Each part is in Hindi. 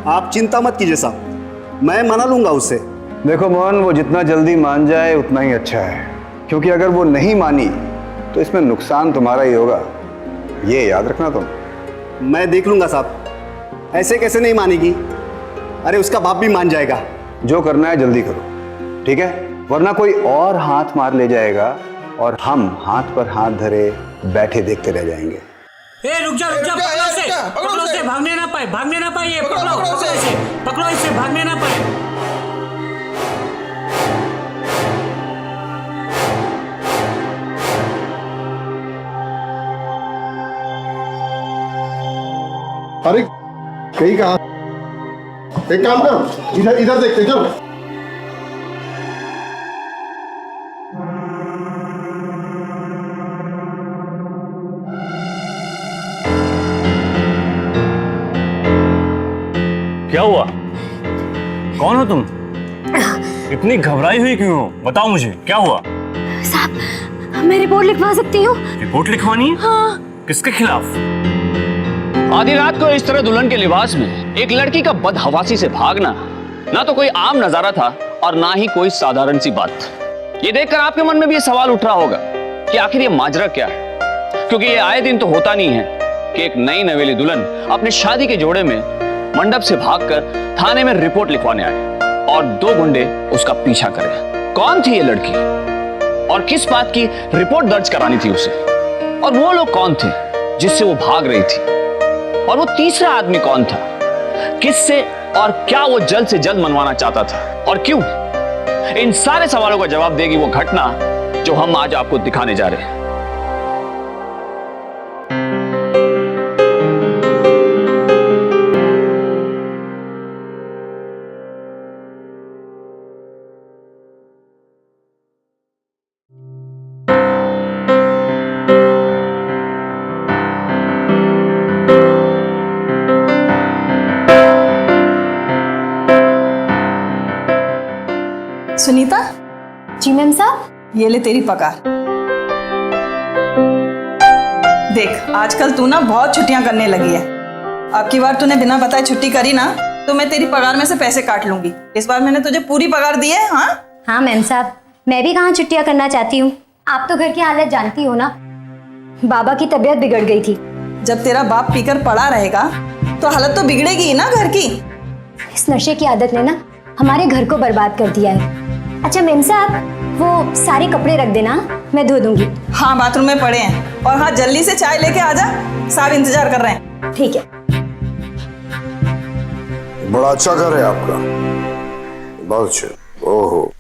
आप चिंता मत कीजिए साहब, मैं मना लूंगा उससे। देखो मोहन, वो जितना जल्दी मान जाए उतना ही अच्छा है, क्योंकि अगर वो नहीं मानी तो इसमें नुकसान तुम्हारा ही होगा, ये याद रखना तुम। मैं देख लूंगा साहब, ऐसे कैसे नहीं मानेगी? अरे उसका बाप भी मान जाएगा। जो करना है जल्दी करो, ठीक है? वरना कोई और हाथ मार ले जाएगा और हम हाथ पर हाथ धरे बैठे देखते रह जाएंगे। ए रुक जा, पकड़ो से, भागने ना पाए ये, पकड़ो इसे, भागने ना पाए। अरे कहीं कहा, एक काम कर, इधर देखते चल। क्या हुआ? कौन हो तुम? इतनी घबराई हुई क्यों हो? बताओ मुझे, क्या हुआ? साहब, मैं रिपोर्ट लिखवा सकती हूँ? रिपोर्ट लिखवानी है? हाँ। किसके खिलाफ? आधी रात को इस तरह दुल्हन के लिबास में एक लड़की का बदहवासी से भागना ना तो कोई आम नजारा था और ना ही कोई साधारण सी बात। ये देखकर आपके मन में भी ये सवाल उठ रहा होगा कि आखिर ये माजरा क्या है, क्योंकि ये आए दिन तो होता नहीं है कि एक नई नवेली दुल्हन अपने शादी के जोड़े में मंडप से भागकर थाने में रिपोर्ट लिखवाने आए और दो गुंडे उसका पीछा करें। कौन थी ये लड़की और किस बात की रिपोर्ट दर्ज करानी थी उसे, और वो लोग कौन थे जिससे वो भाग रही थी, और वो तीसरा आदमी कौन था, किससे और क्या वो जल्द से जल्द मनवाना चाहता था, और क्यों? इन सारे सवालों का जवाब देगी वो घटना जो हम आज आपको दिखाने जा रहे हैं। सुनीता। जी मैम साहब। ये ले तेरी पगार। देख, आजकल तू ना बहुत छुट्टियां करने लगी है। अब की बार तूने बिना बताए छुट्टी करी ना तो मैं तेरी पगार में से पैसे काट लूंगी। इस बार मैंने तुझे पूरी पगार दी है। हाँ मैम साहब, मैं भी कहाँ छुट्टियां करना चाहती हूँ। आप तो घर की हालत जानती हो ना, बाबा की तबीयत बिगड़ गई थी। जब तेरा बाप पीकर पड़ा रहेगा तो हालत तो बिगड़ेगी ही ना घर की। इस नशे की आदत ने ना हमारे घर को बर्बाद कर दिया है। अच्छा मैम साहब, वो सारे कपड़े रख देना, मैं धो दूंगी। हाँ, बाथरूम में पड़े हैं। और हाँ, जल्दी से चाय लेके आ जा, साहब इंतजार कर रहे हैं। ठीक है। बड़ा अच्छा घर है आपका, बहुत अच्छा। ओहो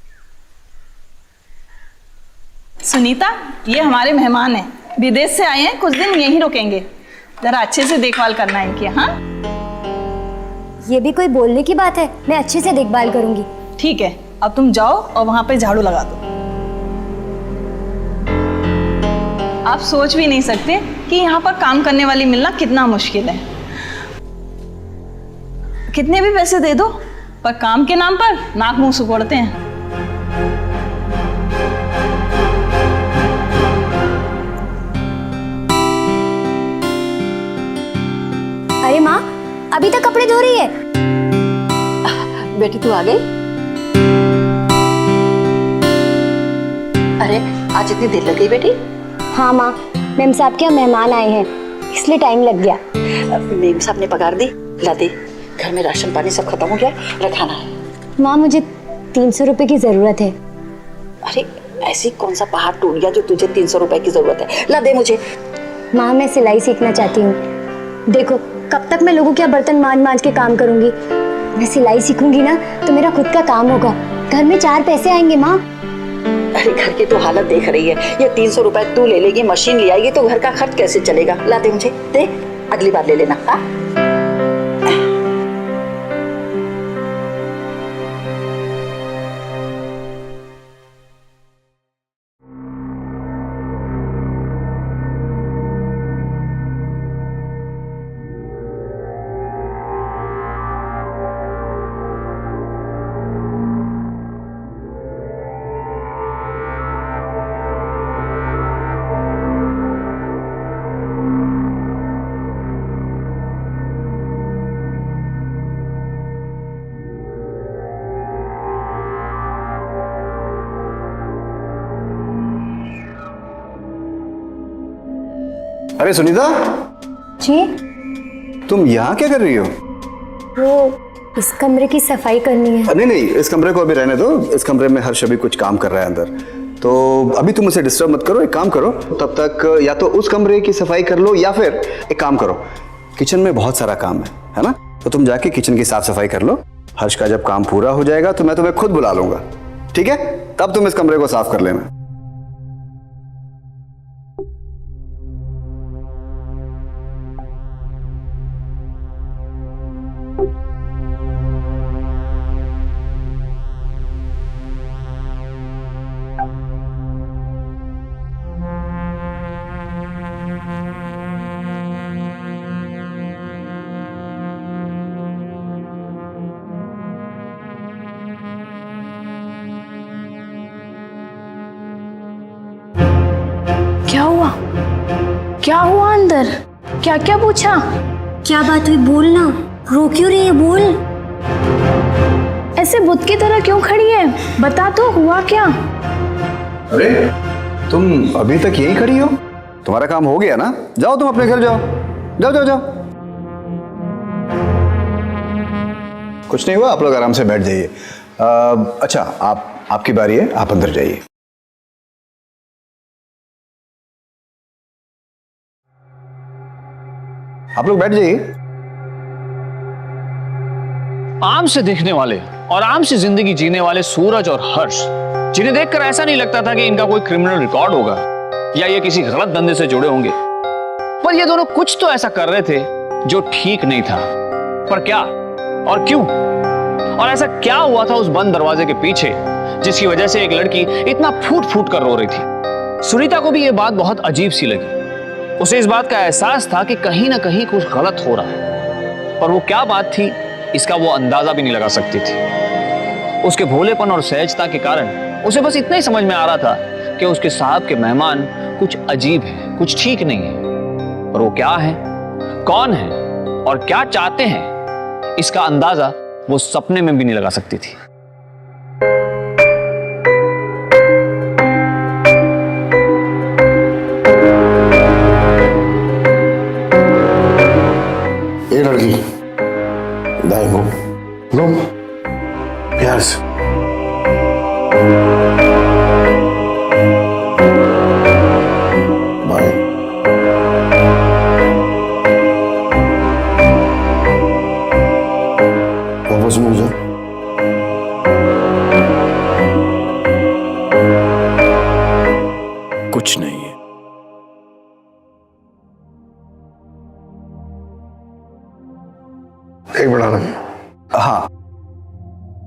सुनीता, ये हमारे मेहमान हैं, विदेश से आए हैं, कुछ दिन यहीं रुकेंगे। जरा अच्छे से देखभाल करना इनकी। हाँ, ये भी कोई बोलने की बात है? मैं अच्छे से देखभाल करूंगी। ठीक है, अब तुम जाओ और वहां पे झाड़ू लगा दो। आप सोच भी नहीं सकते कि यहाँ पर काम करने वाली मिलना कितना मुश्किल है। कितने भी पैसे दे दो, पर काम के नाम पर नाक मुंह सुकोड़ते हैं। अरे माँ, अभी तक कपड़े धो रही है? बेटी तू आ गई? अरे आज इतनी देर लग गई बेटी? हाँ माँ, मेम साहब के यहाँ मेहमान आए हैं, इसलिए टाइम लग गया। मेम साहब ने पगार दी? ला दे। घर में राशन पानी सब खत्म हो गया, रखाना है। माँ, मुझे 300 रुपए की जरूरत है। अरे ऐसी कौन सा पहाड़ टूट गया जो तुझे 300 रुपए की जरूरत है? ला दे मुझे। माँ, मैं सिलाई सीखना चाहती हूँ। देखो, कब तक मैं लोगों के बर्तन मांज मांज के काम करूंगी। मैं सिलाई सीखूंगी ना तो मेरा खुद का काम होगा, घर में 4 पैसे आएंगे। माँ, अरे घर की तो हालत देख रही है, ये 300 रुपए तू ले लेगी, मशीन ले आएगी तो घर का खर्च कैसे चलेगा? ला दे मुझे, दे, अगली बार ले लेना। हाँ, अरे सुनीता, जी तुम यहाँ क्या कर रही हो? वो इस कमरे की सफाई करनी है। नहीं नहीं, इस कमरे को अभी रहने दो। इस कमरे में हर्ष अभी कुछ काम कर रहा है अंदर, तो अभी तुम उसे डिस्टर्ब मत करो। एक काम करो, तब तक या तो उस कमरे की सफाई कर लो या फिर एक काम करो, किचन में बहुत सारा काम है ना? तो तुम जाके किचन की साफ सफाई कर लो। हर्ष का जब काम पूरा हो जाएगा तो मैं तुम्हें खुद बुला लूंगा, ठीक है? तब तुम इस कमरे को साफ कर लेना। क्या हुआ? क्या हुआ अंदर? क्या क्या पूछा? क्या बात हुई? बोल ना, रो क्यों रही है? बोल। ऐसे बुत की तरह क्यों खड़ी है? बता तो, हुआ क्या? अरे तुम अभी तक यहीं खड़ी हो? तुम्हारा काम हो गया ना? जाओ तुम अपने घर जाओ, जाओ जाओ जाओ। कुछ नहीं हुआ, आप लोग आराम से बैठ जाइए। अच्छा, आपकी बारी है, आप अंदर जाइए। आप लोग बैठ जाइए। आम से देखने वाले और आम से जिंदगी जीने वाले सूरज और हर्ष, जिन्हें देखकर ऐसा नहीं लगता था कि इनका कोई क्रिमिनल रिकॉर्ड होगा या ये किसी गलत धंधे से जुड़े होंगे, पर ये दोनों कुछ तो ऐसा कर रहे थे जो ठीक नहीं था। पर क्या और क्यों? और ऐसा क्या हुआ था उस बंद दरवाजे के पीछे जिसकी वजह से एक लड़की इतना फूट फूट कर रो रही थी? सुनीता को भी यह बात बहुत अजीब सी लगी। उसे इस बात का एहसास था कि कहीं ना कहीं कुछ गलत हो रहा है, पर वो क्या बात थी इसका वो अंदाजा भी नहीं लगा सकती थी। उसके भोलेपन और सहजता के कारण उसे बस इतना ही समझ में आ रहा था कि उसके साहब के मेहमान कुछ अजीब है, कुछ ठीक नहीं है। पर वो क्या है, कौन है और क्या चाहते हैं, इसका अंदाजा वो सपने में भी नहीं लगा सकती थी। ये लड़की दाएं घूम, घूम प्यार से। बाएं, वापस मुड़ जा। कुछ नहीं है। एक बढ़ा रहा। हाँ,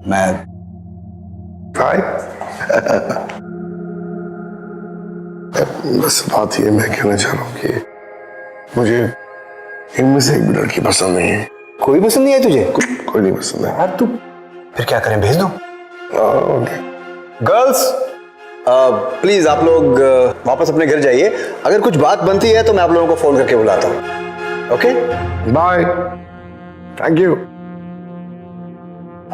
मैं बस बात ये मैं कहना चाह रहा हूँ कि मुझे इनमें से एक भी लड़की पसंद नहीं है। कोई पसंद नहीं है तुझे? कोई नहीं पसंद है यार तू फिर क्या करें, भेज दो? ओके। गर्ल्स प्लीज आप लोग वापस अपने घर जाइए। अगर कुछ बात बनती है तो मैं आप लोगों को फोन करके बुलाता हूँ। Okay, bye, thank you.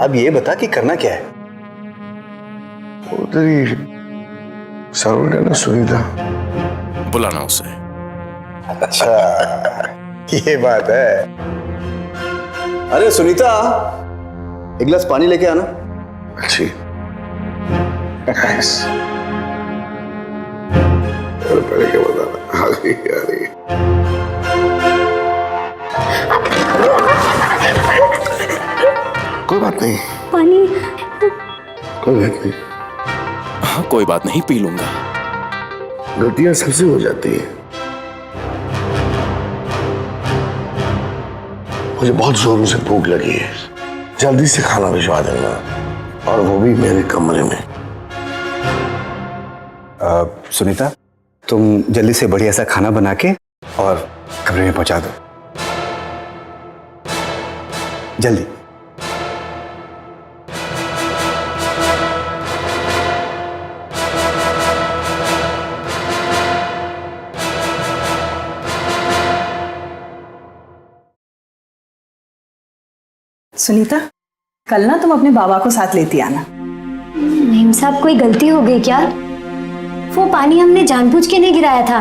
अब ये बता कि करना क्या है? तेरी सर्वेंट है ना सुनीता, बुलाना उसे। अच्छा ये बात है। अरे सुनीता, एक गिलास पानी लेके आना। अच्छी। Nice. पहले क्या बताना? आ गई, आ गई। कोई बात नहीं, पानी। कोई बात नहीं। हाँ कोई बात नहीं, पी लूंगा। गलतियां सबसे हो जाती है। मुझे बहुत जोरों से भूख लगी है, जल्दी से खाना भिजवा देना, और वो भी मेरे कमरे में। सुनीता, तुम जल्दी से बढ़िया सा खाना बना के और कमरे में पहुंचा दो, जल्दी। सुनीता, कल ना तुम अपने बाबा को साथ लेती आना। मेम साहब, कोई गलती हो गई क्या? वो पानी हमने जानबूझ के नहीं गिराया था,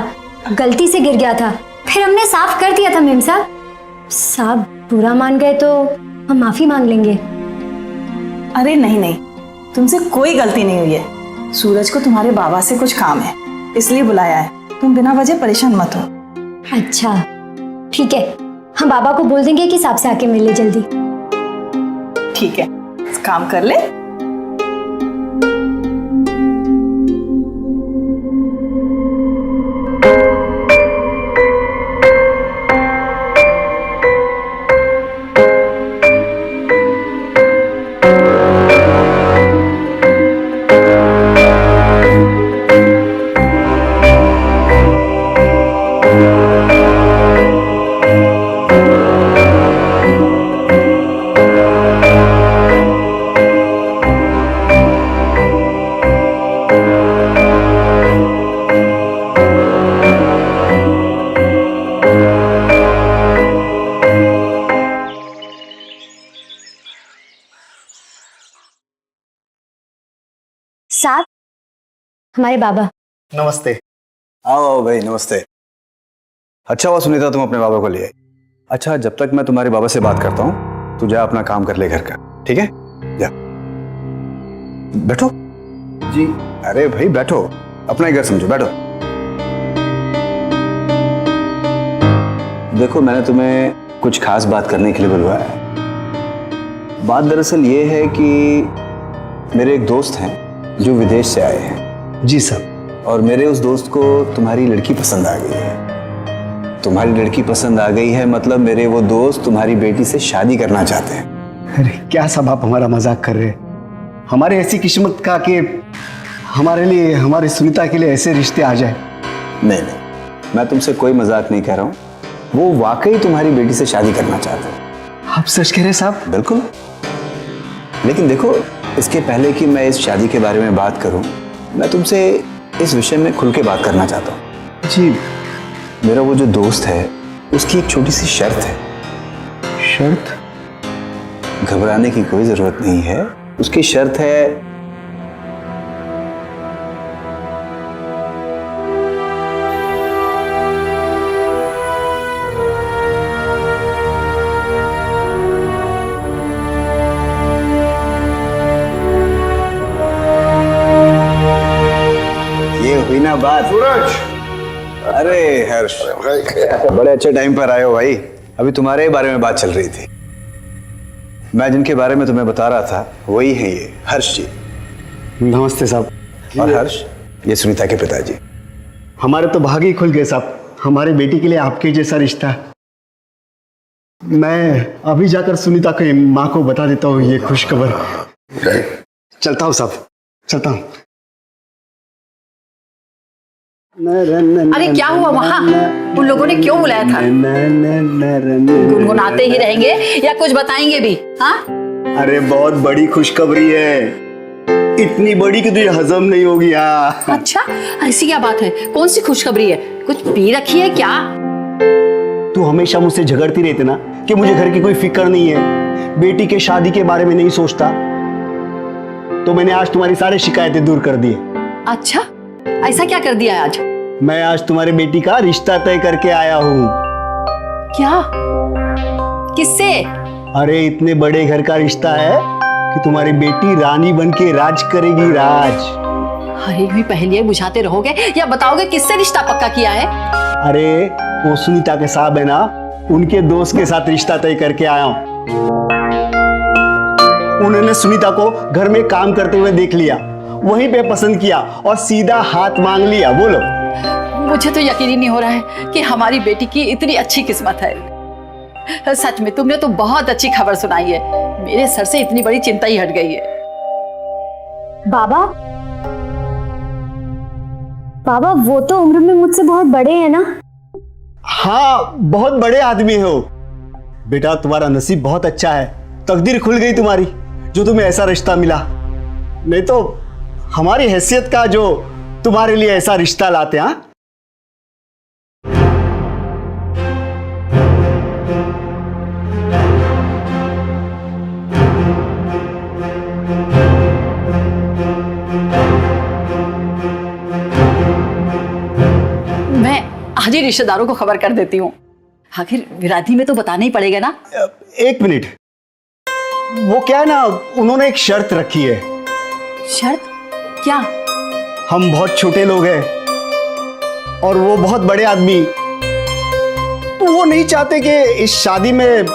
गलती से गिर गया था। फिर हमने साफ कर दिया था मेम साहब। साहब बुरा मान गए तो हम माफी मांग लेंगे। अरे नहीं नहीं, तुमसे कोई गलती नहीं हुई है। सूरज को तुम्हारे बाबा से कुछ काम है, इसलिए बुलाया है। तुम बिना वजह परेशान मत हो। अच्छा ठीक है, हम बाबा को बोल देंगे कि साहब से आके मिले जल्दी। ठीक है, काम कर ले। साहब हमारे बाबा। नमस्ते। आओ आओ भाई, नमस्ते। अच्छा हुआ सुनीता तुम अपने बाबा को ले आई। अच्छा, जब तक मैं तुम्हारे बाबा से बात करता हूँ तू जा अपना काम कर ले घर का, ठीक है? जा बैठो। जी। अरे भाई बैठो, अपना ही घर समझो, बैठो। देखो मैंने तुम्हें कुछ खास बात करने के लिए बुलवाया है। बात दरअसल ये है कि मेरे एक दोस्त हैं जो विदेश से आए हैं। जी साहब। और मेरे उस दोस्त को तुम्हारी लड़की पसंद आ गई है। तुम्हारी लड़की पसंद आ गई है मतलब मेरे वो दोस्त तुम्हारी बेटी से शादी करना चाहते हैं। अरे क्या साहब आप हमारा मजाक कर रहे हैं? हमारे ऐसी किस्मत का कि हमारे लिए, हमारी सुनीता के लिए ऐसे रिश्ते आ जाए। नहीं नहीं, मैं तुमसे कोई मजाक नहीं कह रहा हूँ। वो वाकई तुम्हारी बेटी से शादी करना चाहते हैं। आप सच कह रहे हैं साहब? बिल्कुल। लेकिन देखो, इसके पहले कि मैं इस शादी के बारे में बात करूं, मैं तुमसे इस विषय में खुल के बात करना चाहता हूं। जी। मेरा वो जो दोस्त है उसकी एक छोटी सी शर्त है। शर्त? घबराने की कोई जरूरत नहीं है। उसकी शर्त है हुई ना बात। सूरज, अरे हर्ष, बड़े अच्छे टाइम पर आए हो भाई। अभी तुम्हारे ही बारे में बात चल रही थी। मैं जिनके बारे में तुम्हें बता रहा था वही है ये हर्ष जी। नमस्ते साहब। और हर्ष, ये सुनीता के पिताजी। हमारे तो भाग ही खुल गए साहब, हमारे बेटी के लिए आपके जैसा रिश्ता। मैं अभी जाकर सुनीता की माँ को बता देता हूँ ये खुशखबर। चलता हूँ साहब, चलता हूँ। अरे क्या हुआ वहाँ? उन लोगों ने क्यों बुलाया था? गुनगुनाते ही रहेंगे या कुछ बताएंगे भी? हाँ? अरे बहुत बड़ी खुशखबरी है, इतनी बड़ी कि तुझे हजम नहीं होगी। अच्छा, ऐसी क्या बात है? कौन सी खुशखबरी है? कुछ पी रखी है क्या? तू हमेशा मुझसे झगड़ती रहती ना कि मुझे घर की कोई फिक्र नहीं है, बेटी के शादी के बारे में नहीं सोचता। तो मैंने आज तुम्हारी सारी शिकायतें दूर कर दी। अच्छा, ऐसा क्या कर दिया है आज? मैं आज तुम्हारी बेटी का रिश्ता तय करके आया हूँ। क्या? किससे? अरे इतने बड़े घर का रिश्ता है कि तुम्हारी बेटी रानी बन के राज करेगी, राज। अरे भी पहले बुझाते रहोगे या बताओगे किससे रिश्ता पक्का किया है? अरे वो सुनीता के साहब है ना, उनके दोस्त के साथ रिश्ता तय करके आया हूँ। उन्होंने सुनीता को घर में काम करते हुए देख लिया, वहीं पे पसंद किया और सीधा हाथ मांग लिया। बोलो। मुझे तो यकीन ही नहीं हो रहा है कि हमारी बेटी की इतनी अच्छी किस्मत है। सच में तुमने तो बहुत अच्छी खबर सुनाई है। मेरे सर से इतनी बड़ी चिंता ही हट गई है। बाबा, बाबा वो तो उम्र में मुझसे बहुत बड़े हैं ना? हाँ, बहुत बड़े आदमी हो। बेटा तुम्हारा नसीब बहुत अच्छा है, तकदीर खुल गई तुम्हारी जो तुम्हें ऐसा रिश्ता मिला। नहीं तो हमारी हैसियत का जो तुम्हारे लिए ऐसा रिश्ता लाते। हाँ, मैं आज ही रिश्तेदारों को खबर कर देती हूँ। आखिर विराधी में तो बताना ही पड़ेगा ना। एक मिनट, वो क्या है ना, उन्होंने एक शर्त रखी है। शर्त? क्या? हम बहुत छोटे लोग हैं और वो बहुत बड़े आदमी, तो वो नहीं चाहते कि इस शादी में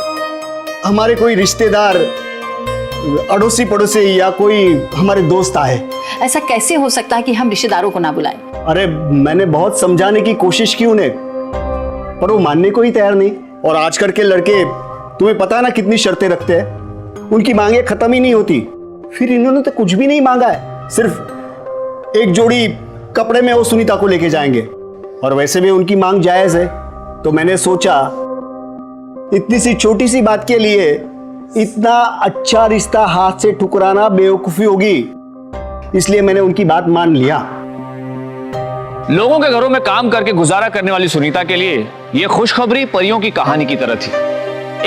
हमारे कोई रिश्तेदार, अड़ोसी पड़ोसी या कोई हमारे दोस्त आए। ऐसा कैसे हो सकता है कि हम रिश्तेदारों को ना बुलाएं? अरे मैंने बहुत समझाने की कोशिश की उन्हें, पर वो मानने को ही तैयार नहीं। और आजकल के लड़के, तुम्हें पता है ना कितनी शर्तें रखते हैं, उनकी मांगे खत्म ही नहीं होती। फिर इन्होंने तो कुछ भी नहीं मांगा है, सिर्फ एक जोड़ी कपड़े में वो सुनीता को लेके जाएंगे, और वैसे भी उनकी मांग जायज है। तो मैंने सोचा इतनी सी छोटी सी बात के लिए इतना अच्छा रिश्ता हाथ से ठुकराना बेवकूफी होगी, इसलिए मैंने उनकी बात मान लिया। लोगों के घरों में काम करके गुजारा करने वाली सुनीता के लिए यह खुशखबरी परियों की कहानी की तरह थी।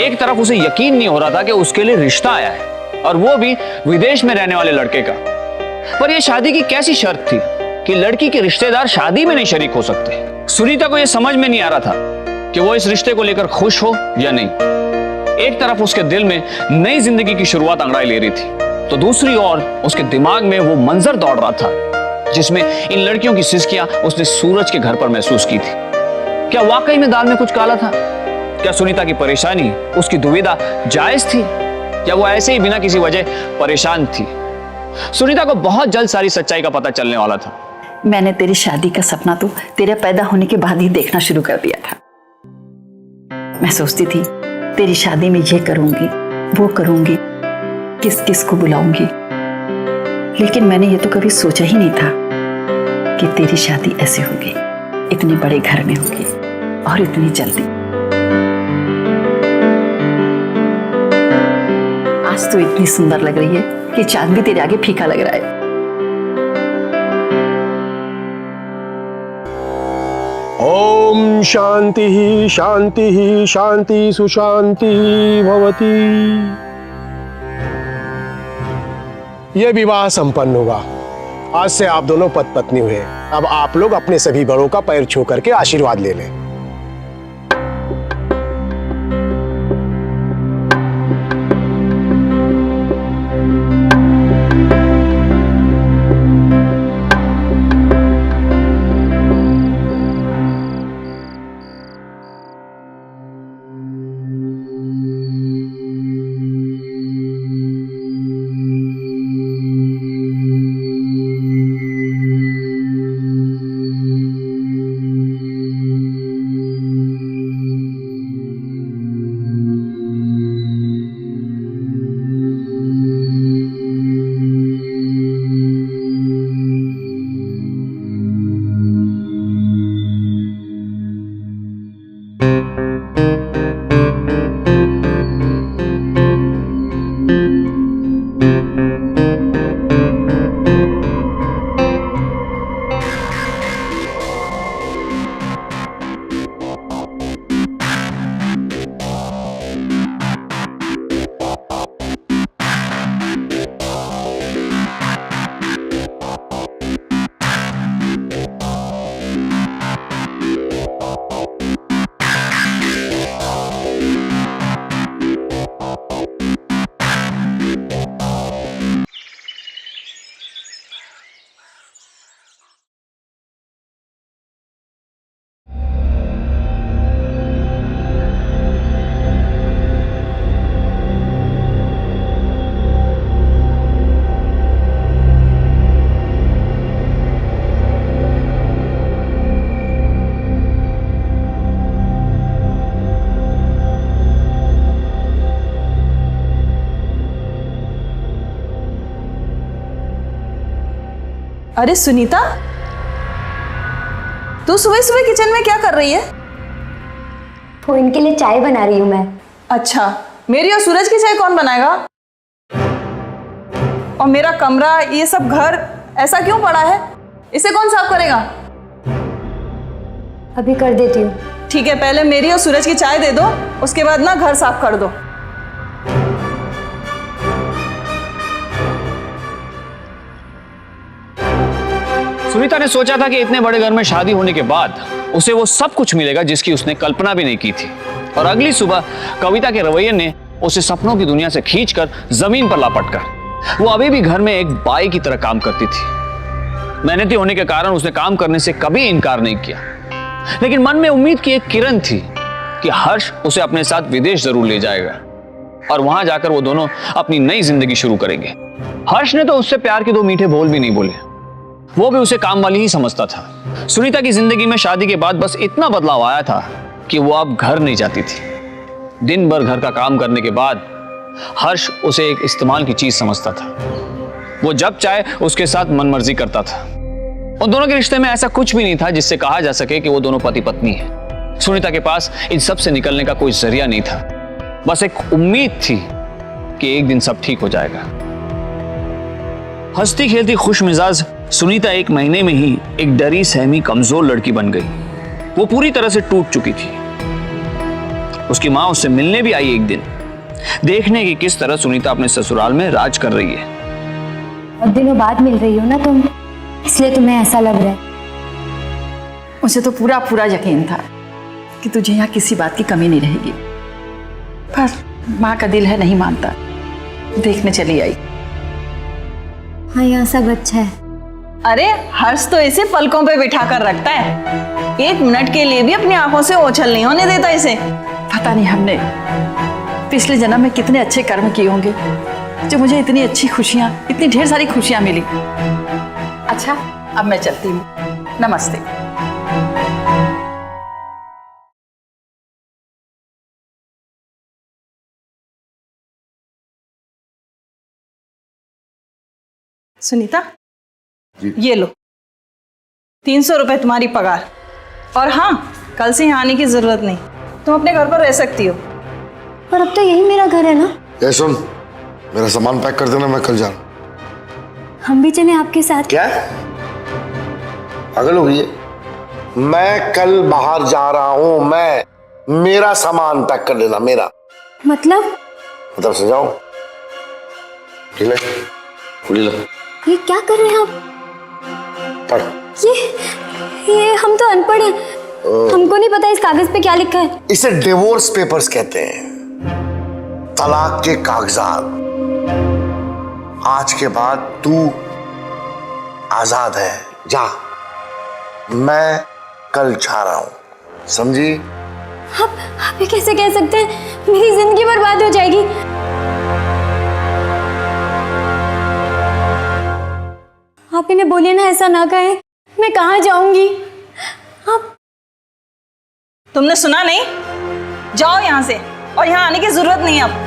एक तरफ उसे यकीन नहीं हो रहा था कि उसके लिए रिश्ता आया है, और वो भी विदेश में रहने वाले लड़के का। पर यह शादी की कैसी शर्त थी कि लड़की के रिश्तेदार शादी में नहीं शरीक हो सकते। सुनीता को यह समझ में नहीं आ रहा था कि वो इस रिश्ते को लेकर खुश हो या नहीं। एक तरफ उसके दिल में नई जिंदगी की शुरुआत अंगड़ाई ले रही थी, तो दूसरी ओर उसके दिमाग में वो मंजर दौड़ रहा था जिसमें इन लड़कियों की सिसकियां उसने सूरज के घर पर महसूस की थी। क्या वाकई में दाल में कुछ काला था? क्या सुनीता की परेशानी, उसकी दुविधा जायज थी, या वो ऐसे ही बिना किसी वजह परेशान थी? सुनीता को बहुत जल्द सारी सच्चाई का पता चलने वाला था। मैंने तेरी शादी का सपना तो तेरे पैदा होने के बाद ही देखना शुरू कर दिया था। मैं सोचती थी तेरी शादी में ये करूंगी, वो करूंगी, किस किस को बुलाऊंगी, लेकिन मैंने ये तो कभी सोचा ही नहीं था कि तेरी शादी ऐसे होगी, इतने बड़े घर में होगी और इतनी जल्दी। आज तो इतनी सुंदर लग रही है कि चांद भी तेरे आगे फीका लग रहा है। ओम शांति ही शांति ही शांति सुशांति भवती। यह विवाह संपन्न हुआ। आज से आप दोनों पति पत्नी हुए। अब आप लोग अपने सभी बड़ों का पैर छू करके आशीर्वाद ले लें। अरे सुनीता, तू सुबह सुबह किचन में क्या कर रही है? वो इनके लिए चाय बना रही हूँ मैं। अच्छा, मेरी और सूरज की चाय कौन बनाएगा? और मेरा कमरा, ये सब घर ऐसा क्यों पड़ा है? इसे कौन साफ करेगा? अभी कर देती हूँ। ठीक है, पहले मेरी और सूरज की चाय दे दो, उसके बाद ना घर साफ कर दो। सुनीता ने सोचा था कि इतने बड़े घर में शादी होने के बाद उसे वो सब कुछ मिलेगा जिसकी उसने कल्पना भी नहीं की थी। और अगली सुबह कविता के रवैये ने उसे सपनों की दुनिया से खींचकर जमीन पर लापट कर वो अभी भी घर में एक बाई की तरह काम करती थी। मेहनती होने के कारण उसने काम करने से कभी इनकार नहीं किया, लेकिन मन में उम्मीद की एक किरण थी कि हर्ष उसे अपने साथ विदेश जरूर ले जाएगा और वहां जाकर वो दोनों अपनी नई जिंदगी शुरू करेंगे। हर्ष ने तो उससे प्यार के 2 मीठे बोल भी नहीं बोले, वो भी उसे काम वाली ही समझता था। सुनीता की जिंदगी में शादी के बाद बस इतना बदलाव आया था कि वो अब घर नहीं जाती थी। दिन भर घर का काम करने के बाद हर्ष उसे एक इस्तेमाल की चीज समझता था। वो जब चाहे उसके साथ मनमर्जी करता था। उन दोनों के रिश्ते में ऐसा कुछ भी नहीं था जिससे कहा जा सके कि वो दोनों पति पत्नी हैं। सुनीता के पास इन सब से निकलने का कोई जरिया नहीं था, बस एक उम्मीद थी कि एक दिन सब ठीक हो जाएगा। हंसती खेलती खुश मिजाज सुनीता 1 महीने में ही एक डरी सहमी कमजोर लड़की बन गई। वो पूरी तरह से टूट चुकी थी। उसकी मां उससे मिलने भी आई एक दिन, देखने की किस तरह सुनीता अपने ससुराल में राज कर रही है। बहुत दिनों बाद मिल रही हो ना तुम, इसलिए तुम्हें ऐसा लग रहा है। मुझे तो पूरा पूरा यकीन था कि तुझे यहाँ किसी बात की कमी नहीं रहेगी, पर माँ का दिल है नहीं मानता, देखने चली आई। हाँ, यहाँ सब अच्छा है। अरे हर्ष तो इसे पलकों पे बिठा कर रखता है, 1 मिनट के लिए भी अपनी आंखों से ओझल नहीं होने देता इसे। पता नहीं हमने पिछले जन्म में कितने अच्छे कर्म किए होंगे जो मुझे इतनी अच्छी खुशियां, इतनी ढेर सारी खुशियां मिली। अच्छा, अब मैं चलती हूँ, नमस्ते। सुनीता, ये लो 300 रुपए तुम्हारी पगार। और हाँ, कल से यहाँ आने की जरूरत नहीं, तुम अपने घर पर रह सकती हो। पर अब तो यही मेरा घर है ना। ये सुन, मेरा सामान पैक कर देना, मैं कल जा रहा हूं। हम भी चले आपके साथ। क्या पागल हो गई है? मैं कल बाहर जा रहा हूं, मेरा सामान पैक कर देना। मेरा मतलब से जाओ। ठीक है, कुड़ी लो। ये क्या कर रहे हैं आप? पढ़। ये हम तो अनपढ़ हैं, हमको नहीं पता इस कागज पे क्या लिखा है। इसे डिवोर्स पेपर्स कहते हैं, तलाक के कागजात। आज के बाद तू आजाद है, जा। मैं कल जा रहा हूं, समझी? आप ये कैसे कह सकते हैं? मेरी जिंदगी बर्बाद हो जाएगी। आप इन्हें बोलिए ना, ऐसा ना कहें। मैं कहाँ जाऊंगी? आप तुमने सुना नहीं? जाओ यहाँ से, और यहाँ आने की जरूरत नहीं अब।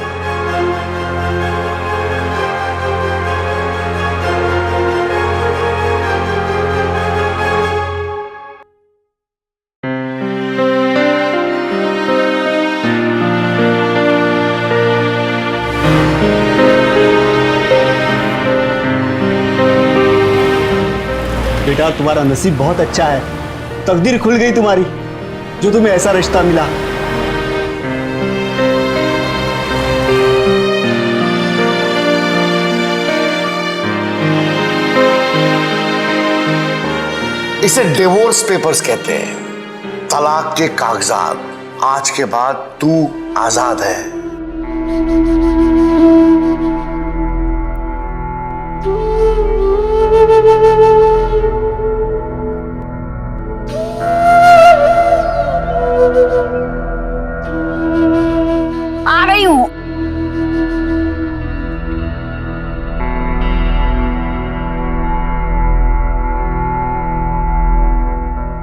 बेटा, तुम्हारा नसीब बहुत अच्छा है, तकदीर खुल गई तुम्हारी, जो तुम्हें ऐसा रिश्ता मिला। इसे डिवोर्स पेपर्स कहते हैं, तलाक के कागजात। आज के बाद तू आजाद है। आ गई हूं।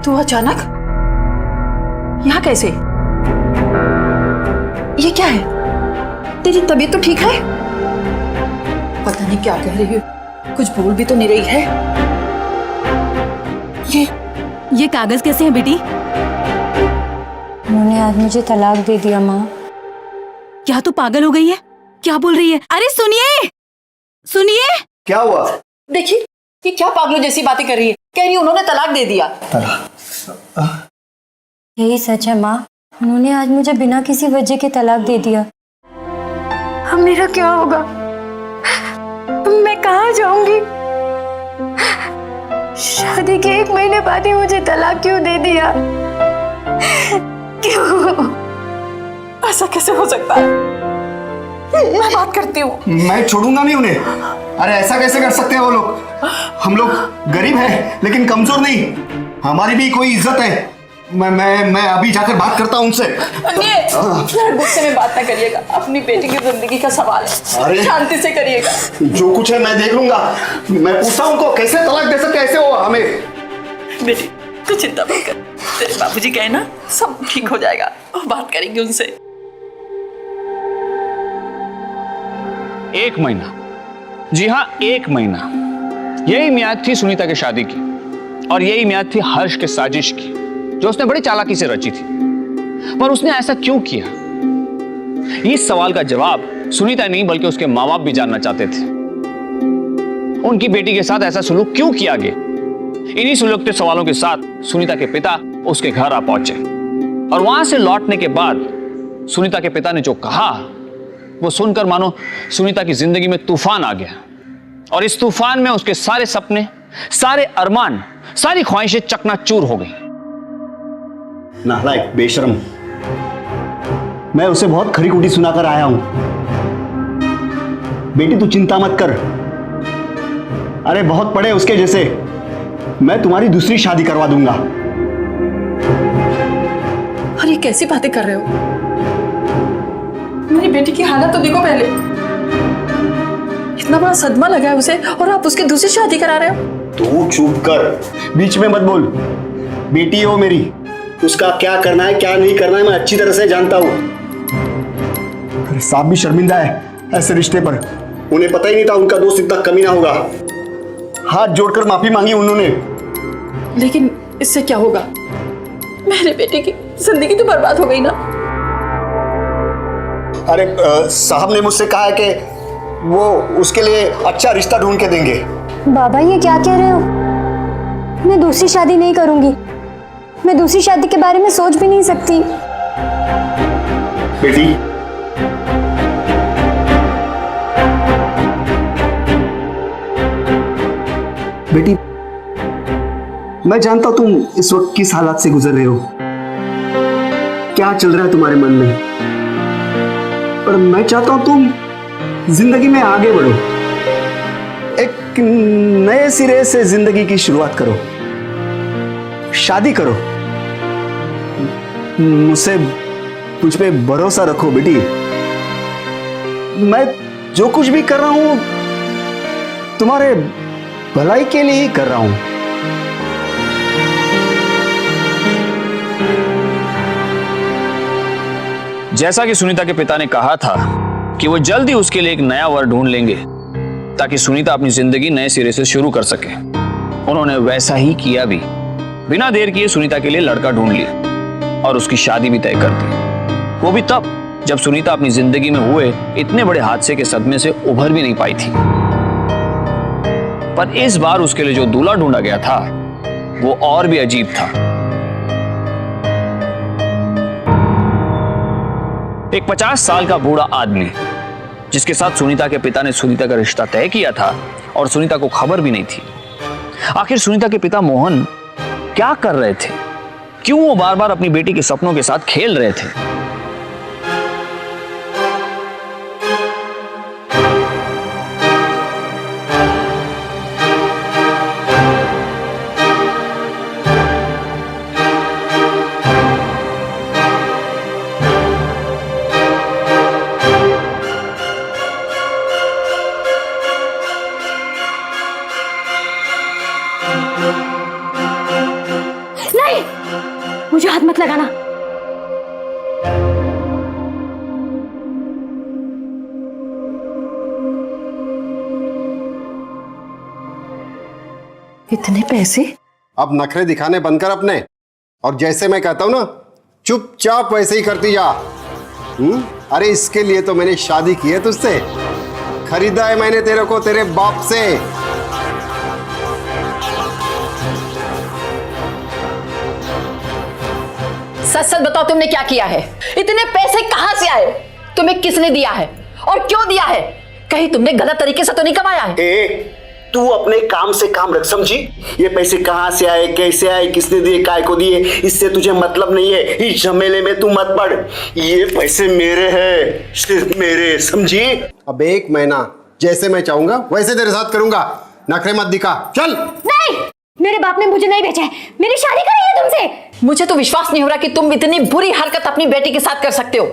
तू अचानक यहाँ कैसे? ये क्या है? तेरी तबीयत तो ठीक है? पता नहीं क्या कह रही है, कुछ बोल भी तो नहीं रही है। ये कागज कैसे हैं बेटी? उन्होंने आज मुझे तलाक दे दिया माँ। क्या तू पागल हो गई है? क्या बोल रही है? अरे सुनिए, सुनिए। क्या हुआ? देखिए ये क्या पागलों जैसी बातें कर रही है। कह रही है उन्होंने तलाक दे दिया। यही सच है माँ, उन्होंने आज मुझे बिना किसी वजह के तलाक दे दिया। अब मेरा क्या होगा? मैं कहाँ जाऊंगी? शादी के 1 महीने बाद ही मुझे तलाक क्यों दे दिया? क्यों? ऐसा कैसे हो सकता है? मैं बात करती हूँ। मैं छोड़ूंगा नहीं उन्हें। अरे ऐसा कैसे कर सकते हैं वो लोग? हम लोग गरीब हैं लेकिन कमजोर नहीं, हमारी भी कोई इज्जत है। मैं अभी जाकर बात करता हूँ उनसे। गुस्से में बात ना करिएगा, अपनी बेटी की जिंदगी का सवाल है। अरे शांति से करिएगा। जो कुछ है मैं देख लूंगा। मैं पूछता हूँ उनको कैसे तलाक दे सकते, ऐसे हो हमें। बेटी तू चिंता मत कर, तेरे बाबूजी कहे ना सब ठीक हो जाएगा, बात करेंगे उनसे। 1 महीना, जी हाँ 1 महीना, यही मियाद थी सुनीता की शादी की, और यही मियाद थी हर्ष के साजिश की, जो उसने बड़ी चालाकी से रची थी। पर उसने ऐसा क्यों किया? इस सवाल का जवाब सुनीता नहीं बल्कि उसके माँ बाप भी जानना चाहते थे। उनकी बेटी के साथ ऐसा सुलूक क्यों किया गया? इन्हीं सुलगते सवालों के साथ सुनीता के पिता उसके घर आ पहुंचे, और वहां से लौटने के बाद सुनीता के पिता ने जो कहा वो सुनकर मानो सुनीता की जिंदगी में तूफान आ गया, और इस तूफान में उसके सारे सपने, सारे अरमान, सारी ख्वाहिशें चकनाचूर हो गई। नालायक, बेशर्म, मैं उसे बहुत खरी खुटी सुनाकर आया हूं। बेटी तू चिंता मत कर, अरे बहुत पड़े उसके जैसे, मैं तुम्हारी दूसरी शादी करवा दूंगा। और ये कैसी बातें कर रहे हो? मेरी बेटी की हालत तो देखो पहले, इतना बड़ा सदमा लगा है उसे और आप उसकी दूसरी शादी करा रहे हो। तू चुप कर, बीच में मत बोल। बेटी हो मेरी, उसका क्या करना है क्या नहीं करना है मैं अच्छी तरह से जानता हूं। अरे साहब भी शर्मिंदा है ऐसे रिश्ते पर, उन्हें पता ही नहीं था उनका दोस्त इतना कमीना होगा। हाथ जोड़कर माफी मांगी उन्होंने। लेकिन इससे क्या होगा? मेरे बेटे की जिंदगी तो बर्बाद हो गई ना। अरे साहब ने मुझसे कहा है कि वो उसके लिए अच्छा रिश्ता ढूंढ के देंगे। बाबा ये क्या कह रहे हो? मैं दूसरी शादी नहीं करूंगी, मैं दूसरी शादी के बारे में सोच भी नहीं सकती। बेटी बेटी मैं जानता हूं तुम इस वक्त किस हालात से गुजर रहे हो, क्या चल रहा है तुम्हारे मन में, पर मैं चाहता हूं तुम जिंदगी में आगे बढ़ो, एक नए सिरे से जिंदगी की शुरुआत करो, शादी करो। मुझसे मुझ पे भरोसा रखो बेटी, मैं जो कुछ भी कर रहा हूं तुम्हारे भलाई के लिए ही कर रहा हूं। जैसा कि सुनीता के पिता ने कहा था कि वो जल्द ही उसके लिए एक नया वर ढूंढ लेंगे ताकि सुनीता अपनी जिंदगी नए सिरे से शुरू कर सके, उन्होंने वैसा ही किया भी। बिना देर किए सुनीता के लिए लड़का ढूंढ लिया और उसकी शादी भी तय कर दी। वो भी तब जब सुनीता अपनी जिंदगी में हुए इतने बड़े हादसे के सदमे से उभर भी नहीं पाई थी। पर इस बार उसके लिए जो दूल्हा ढूंढा गया था वो और भी अजीब था। एक 50 साल का बूढ़ा आदमी जिसके साथ सुनीता के पिता ने सुनीता का रिश्ता तय किया था और सुनीता को खबर भी नहीं थी। आखिर सुनीता के पिता मोहन क्या कर रहे थे? क्यों वो बार बार अपनी बेटी के सपनों के साथ खेल रहे थे? नहीं, मुझे हाथ मत लगाना। इतने पैसे? अब नखरे दिखाने बंद कर अपने, और जैसे मैं कहता हूं ना चुपचाप वैसे ही करती जा। अरे इसके लिए तो मैंने शादी की है तुझसे, खरीदा है मैंने तेरे को तेरे बाप से। सच सच बताओ तुमने क्या किया है? इतने पैसे कहां से आए? तुम्हें किसने दिया है और क्यों दिया है? कहीं तुमने गलत तरीके से तो नहीं कमाया है? तू अपने काम से काम रख, समझी? ये पैसे कहाँ से आए, कैसे आए, किसने दिए, काय को दिए, इससे तुझे मतलब नहीं है। इस झमेले में तू मत पड़। ये पैसे मेरे हैं, सिर्फ मेरे, समझी? अब 1 महीना जैसे मैं चाहूंगा वैसे तेरे साथ करूंगा, नखरे मत दिखा, चल। नहीं, मेरे बाप ने मुझे नहीं भेजा है, मेरी शादी करी है तुमसे। मुझे तो विश्वास नहीं हो रहा कि तुम इतनी बुरी हरकत अपनी बेटी के साथ कर सकते हो।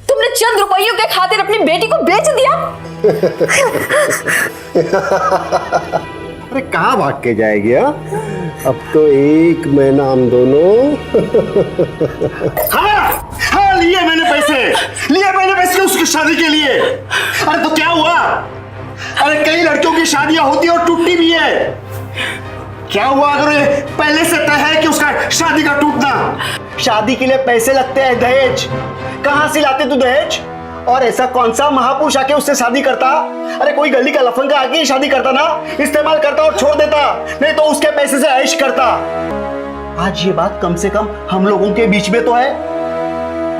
तुमने चंद रुपयों के खातिर अपनी बेटी को बेच दिया। अरे कहाँ भाग के जाएगी? हा? अब तो 1 महीना हम दोनों। हाँ, लिए मैंने पैसे उसकी शादी के लिए। अरे तो क्या हुआ? अरे कई लड़कियों की शादियां होती है और टूटती भी है। क्या हुआ अगर ये पहले से तय है कि उसका शादी का टूटना? शादी के लिए पैसे लगते हैं, दहेज। कहां से लाते तू दहेज? और ऐसा कौन सा महापुरुष आके उससे शादी करता? अरे कोई गली का लफंगा आके ही शादी करता ना, इस्तेमाल करता और छोड़ देता, नहीं तो उसके पैसे से ऐश करता। आज ये बात कम से कम हम लोगों के बीच में तो है।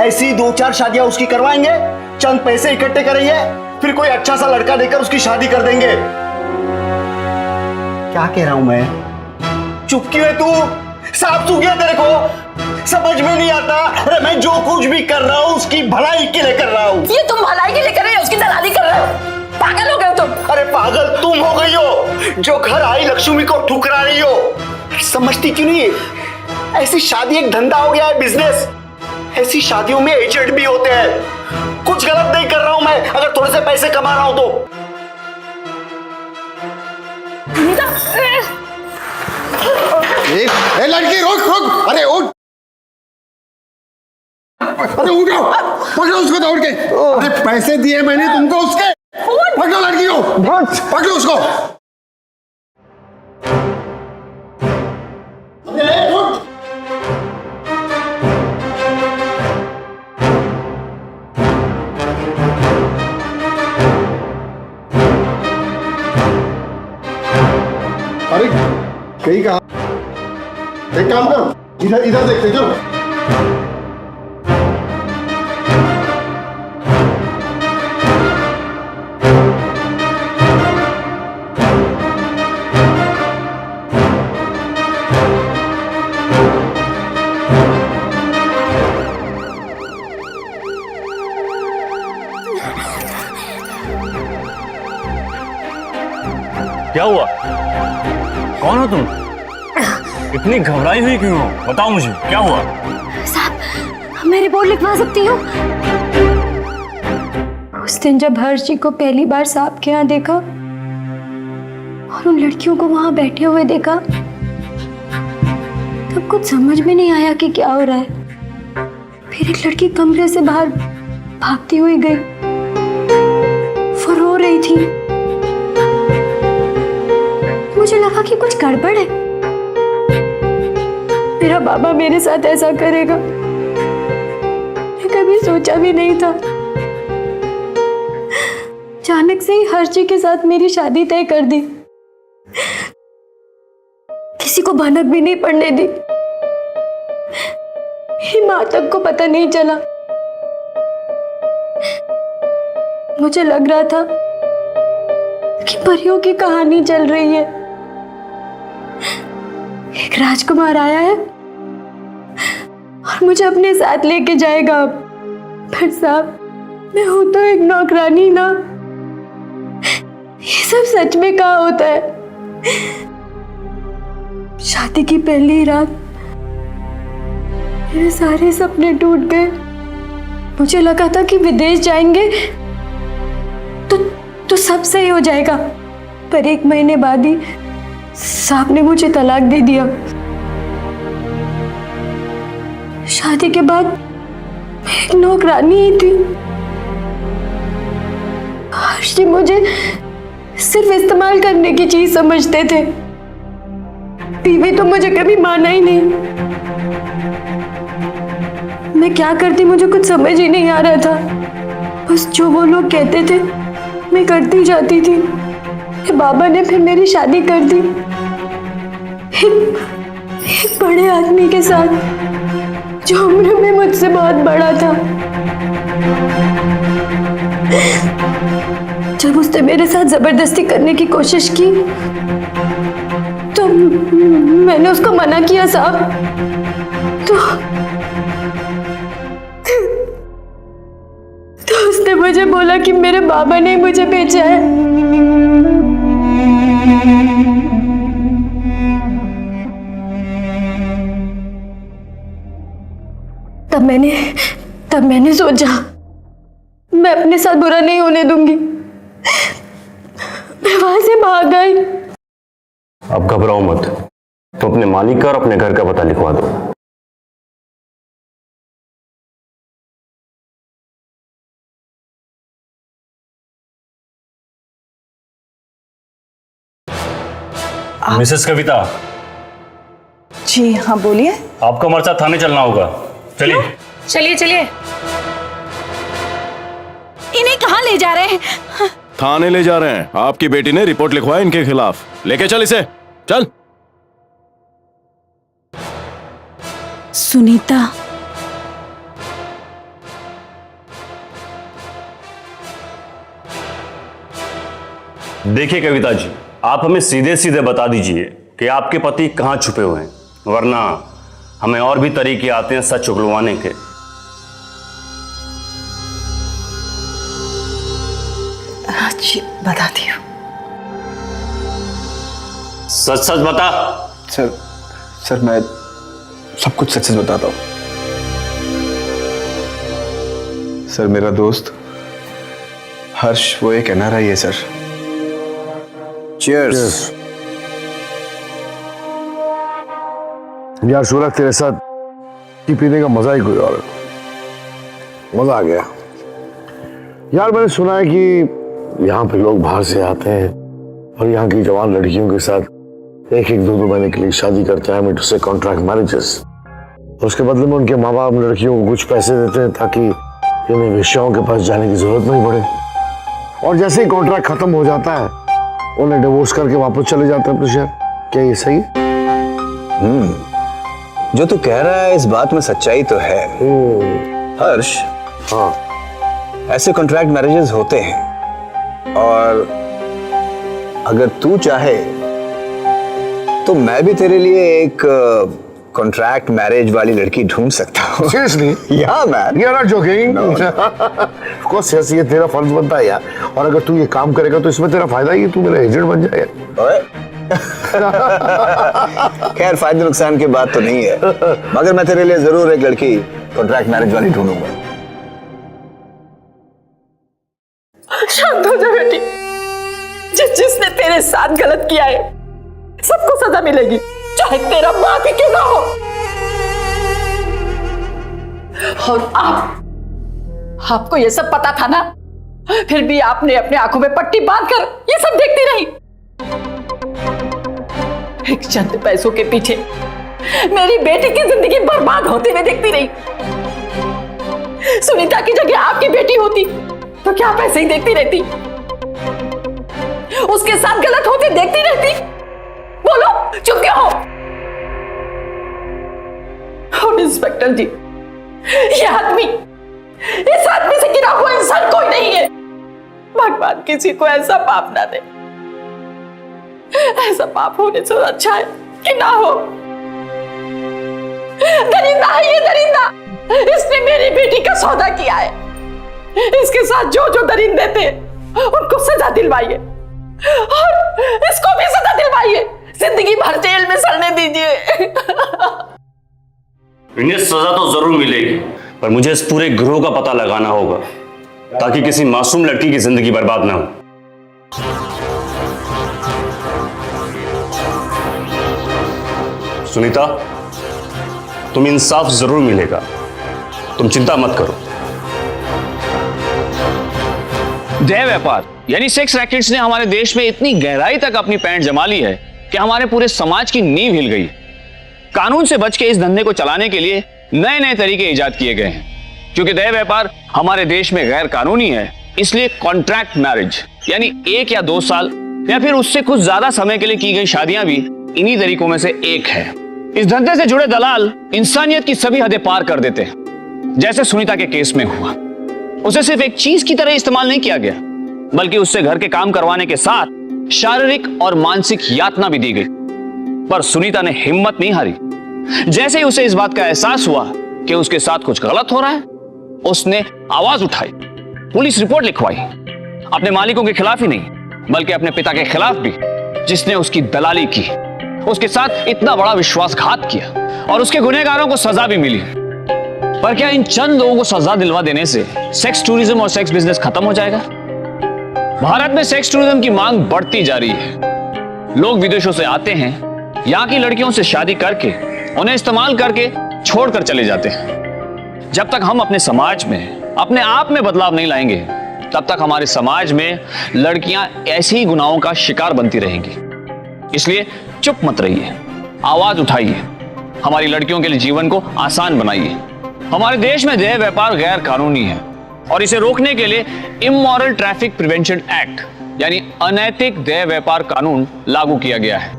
ऐसी 2-4 शादियां उसकी करवाएंगे, चंद पैसे इकट्ठे करेंगे, फिर कोई अच्छा सा लड़का देकर उसकी शादी कर देंगे। क्या कह रहा हूं मैं? चुप क्यों है तू? सांप सूख गया तेरे को? समझ में नहीं आता? अरे मैं जो कुछ भी कर रहा हूँ उसकी भलाई के लिए कर रहा हूँ। ये तुम भलाई के लिए कर रहे हो, उसकी दलाली कर रहे हो? पागल हो गए हो तुम। अरे पागल तुम हो गई हो जो घर आई लक्ष्मी को ठुकरा रही हो। समझती क्यों नहीं? ऐसी शादी एक धंधा हो गया है, बिजनेस। ऐसी शादियों में एजेंट भी होते हैं। कुछ गलत नहीं कर रहा हूं मैं अगर थोड़े से पैसे कमा रहा हूं तो। ए लड़की रोक, अरे उठ, अरे उठ जाओ, पकड़ो उसको दौड़ के। अरे पैसे दिए मैंने तुमको उसके, पकड़ो लड़की को, पकड़ो उसको। अरे कहीं कहा, एक काम कर, इधर देखते चलो। क्या हुआ? कौन हो तुम? इतनी घबराई हुई क्यों हो? बताओ मुझे, क्या हुआ? साहब, मैं रिपोर्ट लिखवा सकती हूँ? उस दिन जब हर्ष जी को पहली बार साहब के यहाँ देखा और उन लड़कियों को वहां बैठे हुए देखा, तब कुछ समझ में नहीं आया कि क्या हो रहा है। फिर एक लड़की कमरे से बाहर भागती हुई गई, वो रो रही थी। मुझे लगा कि कुछ गड़बड़ है, मेरा बाबा मेरे साथ ऐसा करेगा मैं कभी सोचा भी नहीं था। अचानक से ही हर्ष जी के साथ मेरी शादी तय कर दी, किसी को भनक भी नहीं पड़ने दी। मेरी माँ तक को पता नहीं चला। मुझे लग रहा था कि परियों की कहानी चल रही है। एक राजकुमार आया है और मुझे अपने साथ लेके जाएगा अब। पर साहब, मैं हूं तो एक नौकरानी ना। ये सब सच में कहाँ होता है? शादी की पहली रात मेरे सारे सपने टूट गए। मुझे लगा था कि विदेश जाएंगे तो सब सही हो जाएगा, पर 1 महीने बाद ही साहब ने मुझे तलाक दे दिया। शादी के बाद मैं एक नौकरानी ही थी। हर्ष जी मुझे सिर्फ इस्तेमाल करने की चीज समझते थे। बीवी तो मुझे कभी माना ही नहीं। मैं क्या करती मुझे कुछ समझ ही नहीं आ रहा था। बस जो वो लोग कहते थे मैं करती जाती थी। बाबा ने फिर मेरी शादी कर दी एक बड़े आदमी के साथ जो उम्र में मुझसे बहुत बड़ा था। जब उसने मेरे साथ जबरदस्ती करने की कोशिश की तो मैंने उसको मना किया साहब। तो उसने मुझे बोला कि मेरे बाबा ने मुझे भेजा है। तब मैंने सोचा मैं अपने साथ बुरा नहीं होने दूंगी, मैं वहां से भाग गई। अब घबराओ मत, तुम अपने मालिक का और अपने घर का पता लिखवा दो। मिसेस कविता। जी हाँ बोलिए। आपको हमारे साथ थाने चलना होगा, चलिए। चलिए चलिए। इन्हें कहाँ ले जा रहे हैं? थाने ले जा रहे हैं। आपकी बेटी ने रिपोर्ट लिखवाया इनके खिलाफ। लेके चल इसे, चल। सुनीता, देखिए कविता जी, आप हमें सीधे सीधे बता दीजिए कि आपके पति कहाँ छुपे हुए हैं, वरना हमें और भी तरीके आते हैं सच उगलवाने के। जी बताती हूँ। सच सच बता। सर मैं सब कुछ सच सच बताता हूँ। सर मेरा दोस्त हर्ष वो एक NRI है सर। चीयर्स। यार सूरज, तेरे साथ टी पीने का मजा ही कोई और है। मजा आ गया यार। मैंने सुना है कि यहाँ पे लोग बाहर से आते हैं और यहाँ की जवान लड़कियों के साथ एक एक दो महीने के लिए शादी करते हैं, मीट से कॉन्ट्रैक्ट मैरिजेस। उसके बदले में उनके माँ बाप लड़कियों को कुछ पैसे देते हैं ताकि इन्हें वेश्याओं के पास जाने की जरूरत नहीं पड़े। और जैसे ही कॉन्ट्रैक्ट खत्म हो जाता है उन्हें डिवोर्स करके वापस चले जाते हैं अपने शहर। क्या ये सही है? जो तू कह रहा है इस बात में सच्चाई तो है हर्ष। हाँ, ऐसे कॉन्ट्रैक्ट मैरिजेस होते हैं और अगर तू चाहे तो मैं भी तेरे लिए एक कॉन्ट्रैक्ट मैरिज वाली लड़की ढूंढ सकता हूँ। Seriously? Yeah man, you are not joking? Of course yes, ये तेरा फर्ज बनता है यार। और अगर तू ये काम करेगा तो इसमें तेरा फायदा ही है, तू मेरा एजेंट बन जाएगा। ओए खैर फायदे नुकसान की बात तो नहीं है, मगर मैं तेरे लिए जरूर एक लड़की कॉन्ट्रैक्ट मैरिज वाली ढूंढूंगा। शांत हो जा बेटी। जिसने तेरे साथ गलत किया है सबको सजा मिलेगी, चाहे तेरा बाप ही क्यों ना हो। और आपको ये सब पता था ना, फिर भी आपने अपने आंखों में पट्टी बांधकर ये सब देखती रही। एक चंद पैसों के पीछे मेरी बेटी की जिंदगी बर्बाद होते हुए देखती रही। सुनीता की जगह आपकी बेटी होती तो क्या पैसे ही देखती रहती, उसके साथ गलत होते देखती रहती? बोलो, चुप क्यों हो? और इंस्पेक्टर जी, ये आदमी, इस आदमी से गिरा हुआ इंसान कोई नहीं है। भगवान किसी को ऐसा पाप ना दे। ऐसा पाप होने से अच्छा है कि ना हो। दरिंदा है ये, दरिंदा। इसने मेरी बेटी का सौदा किया है। इसके साथ जो दरिंदे थे उनको सजा दिलवाइए और इसको भी सजा दिलवाइए। जिंदगी भर जेल में सड़ने दीजिए। इन्हें सजा तो जरूर मिलेगी, पर मुझे इस पूरे गिरोह का पता लगाना होगा ताकि किसी मासूम लड़की की जिंदगी बर्बाद ना हो। सुनीता, तुम इंसाफ जरूर मिलेगा, तुम चिंता मत करो। देह व्यापार यानी सेक्स रैकेट्स ने हमारे देश में इतनी गहराई तक अपनी पैंट जमा ली है कि हमारे पूरे समाज की नींव हिल गई। कानून से बच के इस धंधे को चलाने के लिए नए नए तरीके इजाद किए गए हैं। क्योंकि देह व्यापार हमारे देश में गैर कानूनी है, इसलिए कॉन्ट्रैक्ट मैरिज यानी 1 या 2 साल या फिर उससे कुछ ज्यादा समय के लिए की गई शादियां भी इन्हीं तरीकों में से एक है। इस धंधे से जुड़े दलाल इंसानियत की सभी हदें पार कर देते हैं। जैसे सुनीता के केस में हुआ, उसे सिर्फ एक चीज की तरह इस्तेमाल नहीं किया गया बल्कि उससे घर के काम करवाने के साथ शारीरिक और मानसिक यातना भी दी गई। पर सुनीता ने हिम्मत नहीं हारी। जैसे ही उसे इस बात का एहसास हुआ कि उसके साथ कुछ गलत हो रहा है, उसने आवाज उठाई, पुलिस रिपोर्ट लिखवाई। अपने मालिकों के खिलाफ ही नहीं, बल्कि अपने पिता के खिलाफ भी, जिसने उसकी दलाली की, उसके साथ इतना बड़ा विश्वासघात किया और उसके गुनहगारों को सजा भी मिली। पर क्या इन चंद लोगों को सजा दिलवा देने से सेक्स टूरिज्म और सेक्स बिजनेस खत्म हो जाएगा? भारत में सेक्स टूरिज्म की मांग बढ़ती जा रही है। लोग विदेशों से आते हैं, यहाँ की लड़कियों से शादी करके उन्हें इस्तेमाल करके छोड़कर चले जाते हैं। जब तक हम अपने समाज में अपने आप में बदलाव नहीं लाएंगे, तब तक हमारे समाज में लड़कियां ऐसी ही गुनाहों का शिकार बनती रहेंगी। इसलिए चुप मत रहिए, आवाज उठाइए, हमारी लड़कियों के लिए जीवन को आसान बनाइए। हमारे देश में देह व्यापार गैर कानूनी है और इसे रोकने के लिए इमोरल ट्रैफिक प्रिवेंशन एक्ट यानी अनैतिक देह व्यापार कानून लागू किया गया है।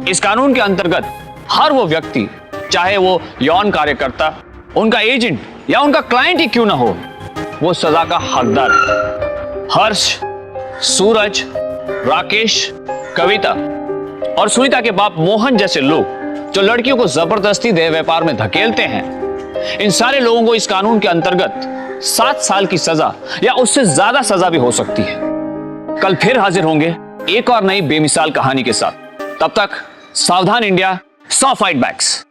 इस कानून के अंतर्गत हर वो व्यक्ति, चाहे वो यौन कार्यकर्ता, उनका एजेंट या उनका क्लाइंट ही क्यों ना हो, वो सजा का हकदार है। हर्ष, सूरज, राकेश, कविता और सुनीता के बाप मोहन जैसे लोग जो लड़कियों को जबरदस्ती देह व्यापार में धकेलते हैं, इन सारे लोगों को इस कानून के अंतर्गत 7 साल की सजा या उससे ज्यादा सजा भी हो सकती है। कल फिर हाजिर होंगे एक और नई बेमिसाल कहानी के साथ। तब तक सावधान इंडिया, 100 फाइट बैक्स।